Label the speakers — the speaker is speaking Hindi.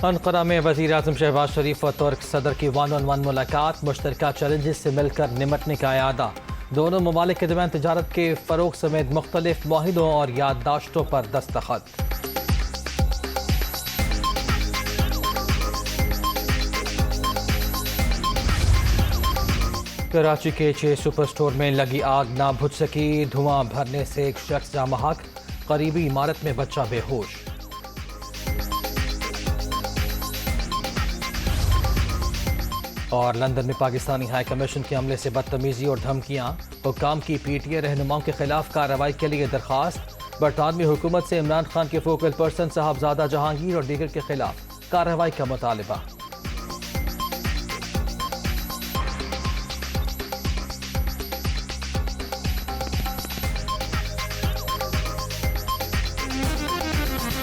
Speaker 1: अनकरा में वज़ीर आज़म शहबाज शरीफ और तुर्क सदर की 1-on-1 मुलाकात, मुश्तरका चैलेंजेस से मिलकर निमटने का इरादा। दोनों ममालिक के दरमियान तिजारत के फ़रोग़ समेत मुख्तलिफ मुआहिदों और याददाश्तों पर दस्तखत। कराची के 6 सुपर स्टोर में लगी आग ना बुझ सकी, धुआं भरने से एक शख्स जाँ महक, करीबी इमारत में बच्चा बेहोश। और लंदन में पाकिस्तानी हाई कमीशन के अमले से बदतमीजी और धमकियां, हुक्काम की पीटीए रहनुमाओं के खिलाफ कार्रवाई के लिए दरखास्त। बरतानवी हुकूमत से इमरान खान के फोकल पर्सन साहबजादा जहांगीर और दीगर के खिलाफ कार्रवाई का मुतालबा।